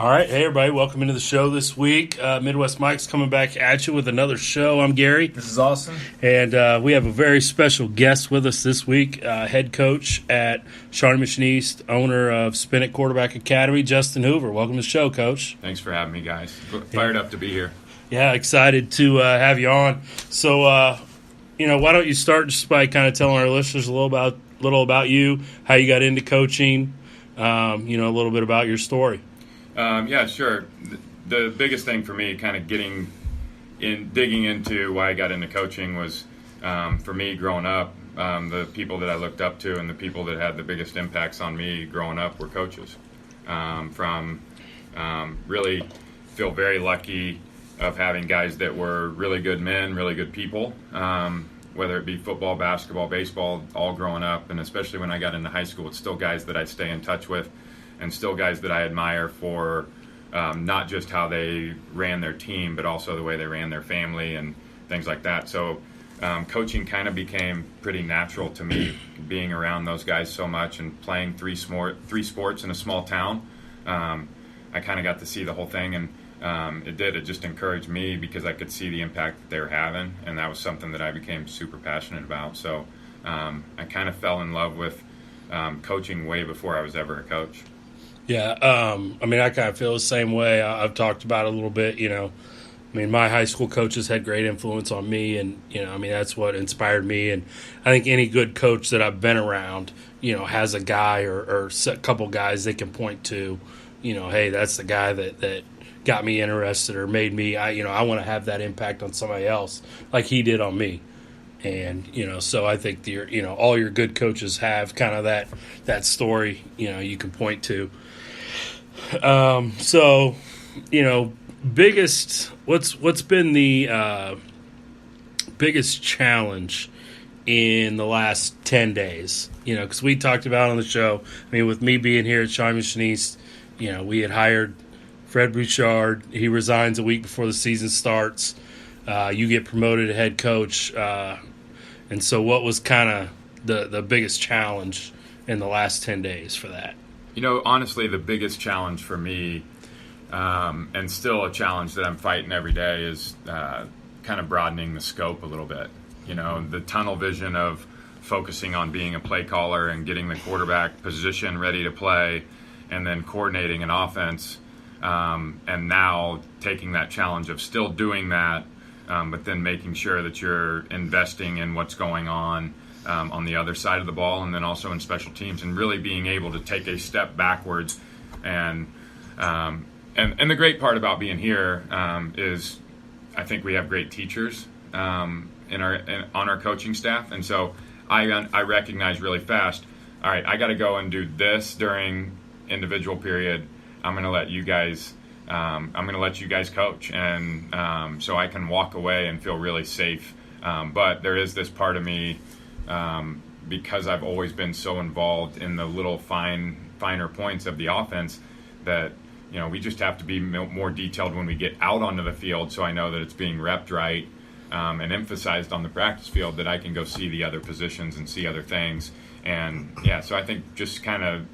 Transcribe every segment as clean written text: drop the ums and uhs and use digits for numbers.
All right. Hey, everybody. Welcome into the show this week. Midwest Mike's coming back at you with another show. I'm Gary. This is Austin. And we have a very special guest with us this week, head coach at Shawnee Mission East, owner of Spin It Quarterback Academy, Justin Hoover. Welcome to the show, Coach. Thanks for having me, guys. Fired up to be here. Yeah, excited to have you on. So, why don't you start just by kind of telling our listeners a little about you, how you got into coaching, a little bit about your story. Yeah, sure. The biggest thing for me kind of digging into why I got into coaching was, for me growing up, the people that I looked up to and the people that had the biggest impacts on me growing up were coaches. Really feel very lucky of having guys that were really good men, really good people, whether it be football, basketball, baseball, all growing up, and especially when I got into high school, it's still guys that I stay in touch with and still guys that I admire for not just how they ran their team, but also the way they ran their family and things like that. So coaching kind of became pretty natural to me, being around those guys so much and playing three sports in a small town. I kind of got to see the whole thing, and it just encouraged me because I could see the impact that they were having, and that was something that I became super passionate about. So I kind of fell in love with coaching way before I was ever a coach. Yeah, I kind of feel the same way. I've talked about it a little bit, my high school coaches had great influence on me, and, that's what inspired me. And I think any good coach that I've been around, has a guy or a couple guys they can point to, hey, that's the guy that got me interested or made me, I want to have that impact on somebody else like he did on me. And, so I think all your good coaches have kind of that story, you can point to. What's been the biggest challenge in the last 10 days? Because we talked about on the show, with me being here at Shawnee Mission East, we had hired Fred Bouchard. He resigns a week before the season starts. You get promoted to head coach. And so what was kind of the biggest challenge in the last 10 days for that? Honestly, the biggest challenge for me, and still a challenge that I'm fighting every day, is kind of broadening the scope a little bit. The tunnel vision of focusing on being a play caller and getting the quarterback position ready to play and then coordinating an offense, and now taking that challenge of still doing that, but then making sure that you're investing in what's going on the other side of the ball, and then also in special teams, and really being able to take a step backwards. And the great part about being here is I think we have great teachers on our coaching staff, and so I recognize really fast, all right, I got to go and do this during individual period. I'm going to let you guys coach, and so I can walk away and feel really safe. But there is this part of me, because I've always been so involved in the little finer points of the offense, that we just have to be more detailed when we get out onto the field, so I know that it's being repped right and emphasized on the practice field, that I can go see the other positions and see other things. And yeah, so I think just kind of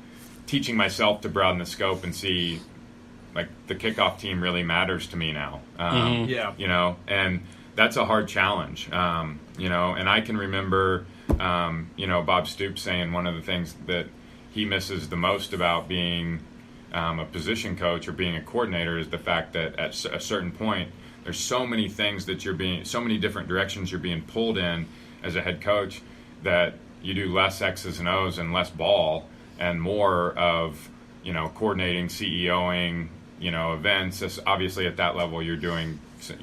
teaching myself to broaden the scope and see, like, the kickoff team really matters to me now. And that's a hard challenge. And I can remember, Bob Stoops saying one of the things that he misses the most about being a position coach or being a coordinator is the fact that at a certain point, there's so many things that so many different directions you're being pulled in as a head coach, that you do less X's and O's and less ball and more of, coordinating, CEOing, events. Obviously at that level you're doing, so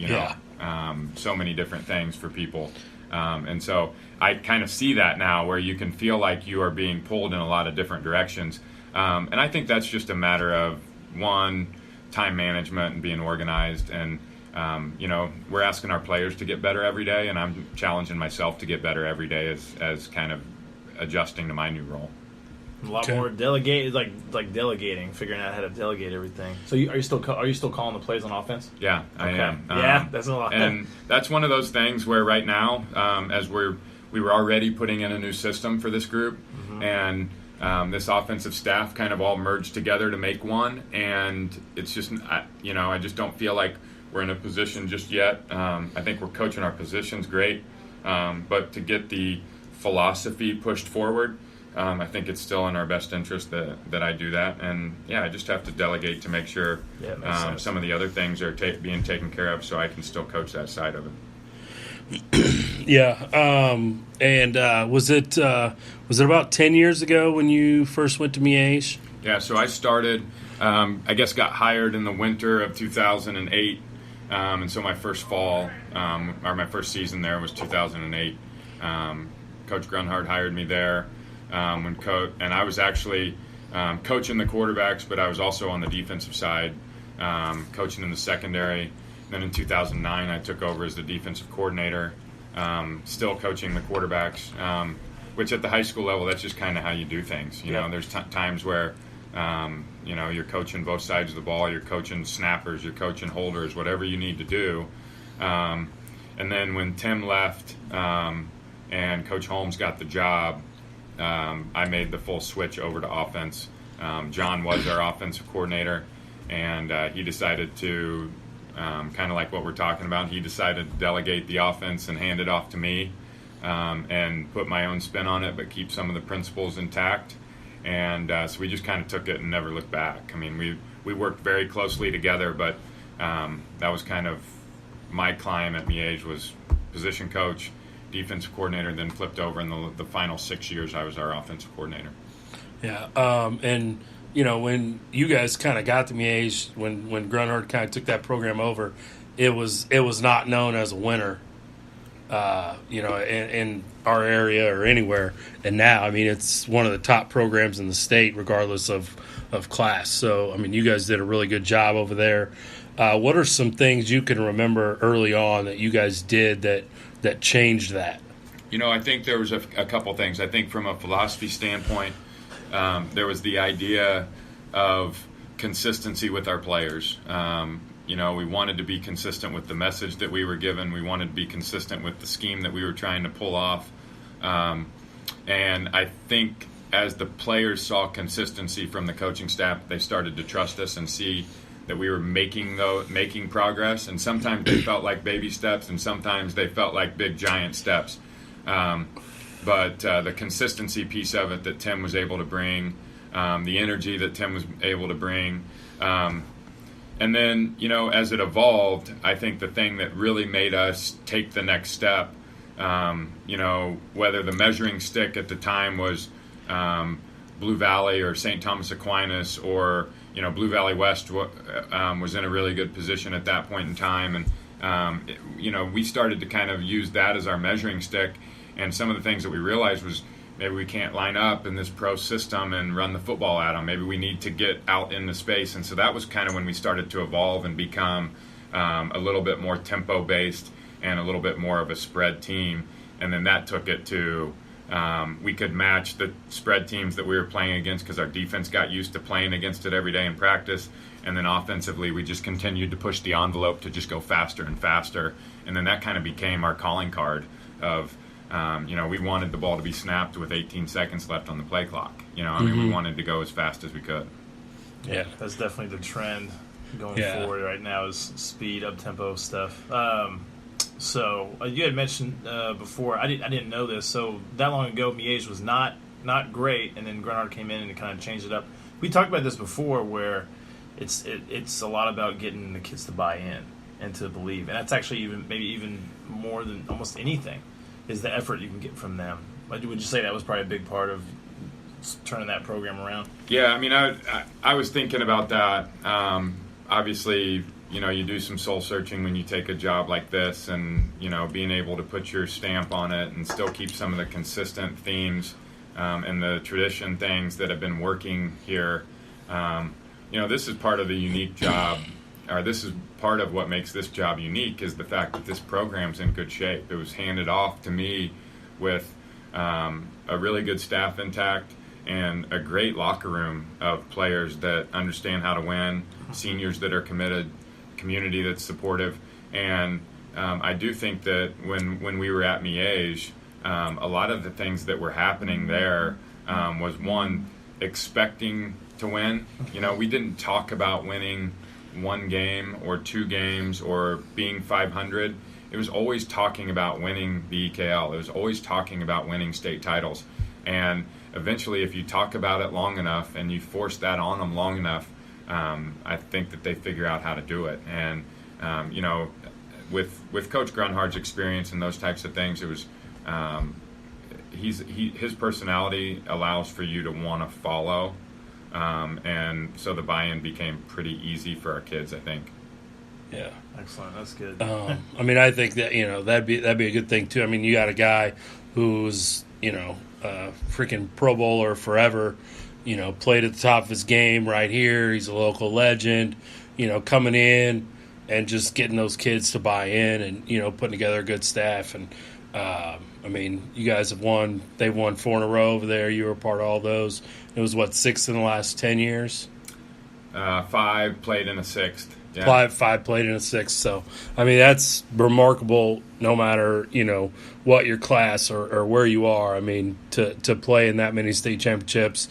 many different things for people. And so I kind of see that now, where you can feel like you are being pulled in a lot of different directions. And I think that's just a matter of, one, time management and being organized. And, we're asking our players to get better every day, and I'm challenging myself to get better every day as kind of adjusting to my new role. A lot more delegating, figuring out how to delegate everything. So are you still calling the plays on offense? Yeah, I am. That's a lot. And that's one of those things where right now, as we were already putting in a new system for this group, and this offensive staff kind of all merged together to make one, and it's just, I just don't feel like we're in a position just yet. I think we're coaching our positions great, but to get the philosophy pushed forward, I think it's still in our best interest that I do that. And, I just have to delegate to make sure some of the other things are being taken care of so I can still coach that side of it. And was it about 10 years ago when you first went to Miege? Yeah, so I started, got hired in the winter of 2008, and so my first fall, or my first season there was 2008. Coach Grunhard hired me there, and I was actually coaching the quarterbacks, but I was also on the defensive side, coaching in the secondary. Then in 2009, I took over as the defensive coordinator, still coaching the quarterbacks, which at the high school level, that's just kind of how you do things. You know, there's times where, you're coaching both sides of the ball, you're coaching snappers, you're coaching holders, whatever you need to do. And then when Tim left and Coach Holmes got the job, I made the full switch over to offense. John was our offensive coordinator, and he decided to, kind of like what we're talking about, he decided to delegate the offense and hand it off to me, and put my own spin on it, but keep some of the principles intact. And so we just kind of took it and never looked back. I mean, we worked very closely together, but that was kind of my climb at Miege, was position coach, defensive coordinator, then flipped over in the final 6 years I was our offensive coordinator. Yeah, and when you guys kind of got to Miege, when Grunhard kind of took that program over, it was not known as a winner, in our area or anywhere. And now, I mean, it's one of the top programs in the state, regardless of class. So, I mean, you guys did a really good job over there. What are some things you can remember early on that you guys did that changed that? I think there was a couple things. I think from a philosophy standpoint, there was the idea of consistency with our players. We wanted to be consistent with the message that we were given. We wanted to be consistent with the scheme that we were trying to pull off. And I think as the players saw consistency from the coaching staff, they started to trust us and see that we were making progress. And sometimes they felt like baby steps, and sometimes they felt like big giant steps. But the consistency piece of it that Tim was able to bring, the energy that Tim was able to bring, and then, as it evolved, I think the thing that really made us take the next step, whether the measuring stick at the time was Blue Valley or St. Thomas Aquinas, or, Blue Valley West was in a really good position at that point in time. And, we started to kind of use that as our measuring stick. And some of the things that we realized was maybe we can't line up in this pro system and run the football at them. Maybe we need to get out in the space. And so that was kind of when we started to evolve and become a little bit more tempo-based and a little bit more of a spread team. And then that took it to we could match the spread teams that we were playing against because our defense got used to playing against it every day in practice. And then offensively, we just continued to push the envelope to just go faster and faster. And then that kind of became our calling card of, we wanted the ball to be snapped with 18 seconds left on the play clock. We wanted to go as fast as we could. Yeah, that's definitely the trend going forward right now, is speed, up-tempo stuff. So you had mentioned before, I didn't know this, so that long ago Miege was not great, and then Grunhard came in and kind of changed it up. We talked about this before, where it's a lot about getting the kids to buy in and to believe, and that's actually even more than almost anything is the effort you can get from them. Would you say that was probably a big part of turning that program around? Yeah, I mean, I was thinking about that. Obviously, you do some soul searching when you take a job like this, and, being able to put your stamp on it and still keep some of the consistent themes and the tradition things that have been working here. This is part of the unique job, or this is part of what makes this job unique, is the fact that this program's in good shape. It was handed off to me with a really good staff intact and a great locker room of players that understand how to win, seniors that are committed, community that's supportive. And I do think that when we were at Miege, a lot of the things that were happening there was, one, expecting to win. You know, we didn't talk about winning one game or two games or being 500. It was always talking about winning the EKL. It was always talking about winning state titles. And eventually, if you talk about it long enough and you force that on them long enough, I think that they figure out how to do it. And, you know, with Coach Grunhardt's experience and those types of things, it was his personality allows for you to want to follow. And so the buy-in became pretty easy for our kids, I think. Yeah, excellent. That's good. I mean, I think that, you know, that'd be a good thing too. I mean, you got a guy who's, you know, freaking Pro Bowler forever. You know, played at the top of his game right here. He's a local legend. You know, coming in and just getting those kids to buy in, and, you know, putting together a good staff. And I mean, you guys have won. They've won 4 in a row over there. You were a part of all those. It was, what, 6 in the last 10 years? 5 played in a 6th. Yeah. 5 played in a 6th. So, I mean, that's remarkable no matter, you know, what your class or where you are. I mean, to play in that many state championships.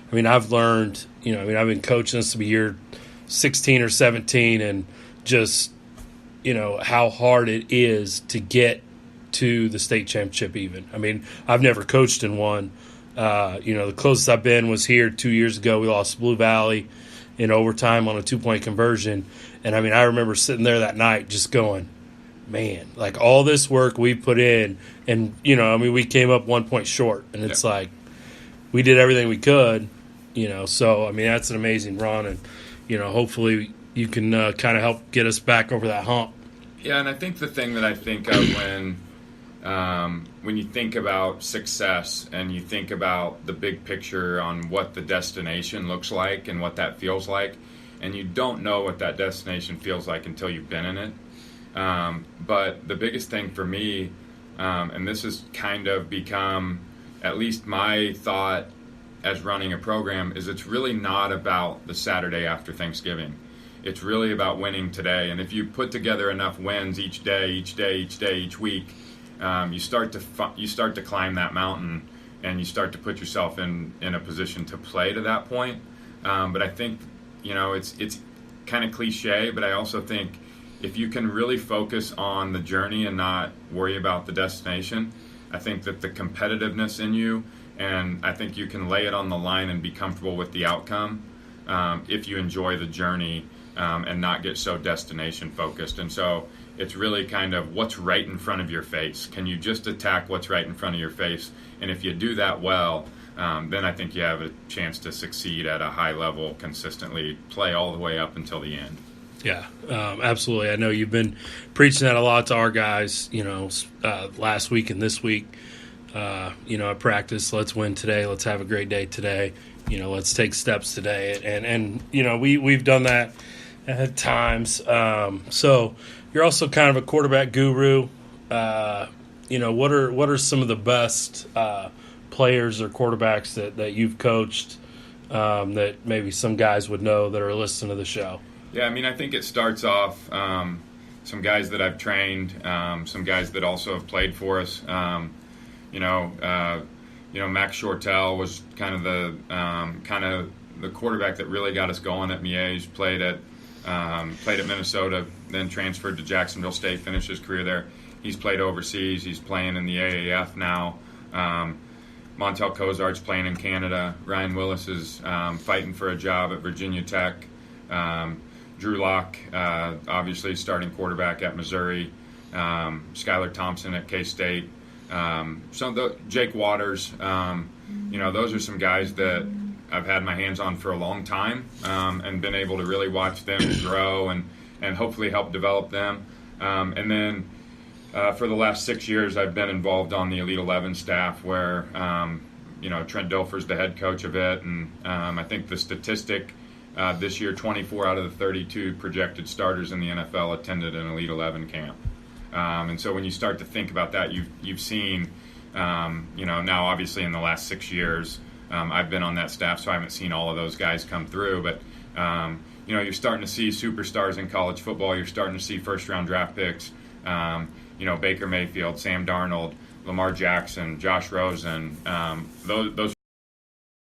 I mean, I've learned, you know, I mean, I've been coaching this to be year 16 or 17, and just, you know, how hard it is to get to the state championship even. I mean, I've never coached in one. You know, the closest I've been was here 2 years ago. We lost Blue Valley in overtime on a 2-point conversion. And, I mean, I remember sitting there that night just going, man, like all this work we put in, and, you know, I mean, we came up 1 point short. And it's like we did everything we could, you know. So, I mean, that's an amazing run. And, you know, hopefully you can kind of help get us back over that hump. Yeah, and I think the thing that I think of when you think about success and you think about the big picture on what the destination looks like and what that feels like, and you don't know what that destination feels like until you've been in it. But the biggest thing for me, and this has kind of become at least my thought as running a program, is it's really not about the Saturday after Thanksgiving. It's really about winning today. And if you put together enough wins each day, each week, you start to climb that mountain, and you start to put yourself in a position to play to that point. But I think, you know, it's kind of cliche, but I also think if you can really focus on the journey and not worry about the destination, I think that the competitiveness in you, and I think you can lay it on the line and be comfortable with the outcome if you enjoy the journey and not get so destination focused. And so it's really kind of what's right in front of your face. Can you just attack what's right in front of your face? And if you do that well, then I think you have a chance to succeed at a high level, consistently play all the way up until the end. Yeah, absolutely. I know you've been preaching that a lot to our guys, you know, last week and this week. You know, at practice, let's win today. Let's have a great day today. You know, let's take steps today. And you know, we've done that at times. So you're also kind of a quarterback guru. You know, what are some of the best players or quarterbacks that you've coached that maybe some guys would know that are listening to the show? Yeah, I mean, I think it starts off some guys that I've trained, some guys that also have played for us. You know, Max Shortell was kind of the quarterback that really got us going at Miege. Played at Minnesota, then transferred to Jacksonville State, finished his career there. He's played overseas. He's playing in the AAF now. Montel Cozart's playing in Canada. Ryan Willis is fighting for a job at Virginia Tech. Drew Locke, obviously starting quarterback at Missouri. Skylar Thompson at K-State. Jake Waters. You know, those are some guys that I've had my hands on for a long time and been able to really watch them grow and hopefully help develop them. And then for the last 6 years, I've been involved on the Elite 11 staff where, you know, Trent Dilfer's the head coach of it. And I think the statistic this year, 24 out of the 32 projected starters in the NFL attended an Elite 11 camp. And so when you start to think about that, you've seen, you know, now obviously in the last 6 years, I've been on that staff, so I haven't seen all of those guys come through. But, you know, you're starting to see superstars in college football. You're starting to see first-round draft picks. You know, Baker Mayfield, Sam Darnold, Lamar Jackson, Josh Rosen. Those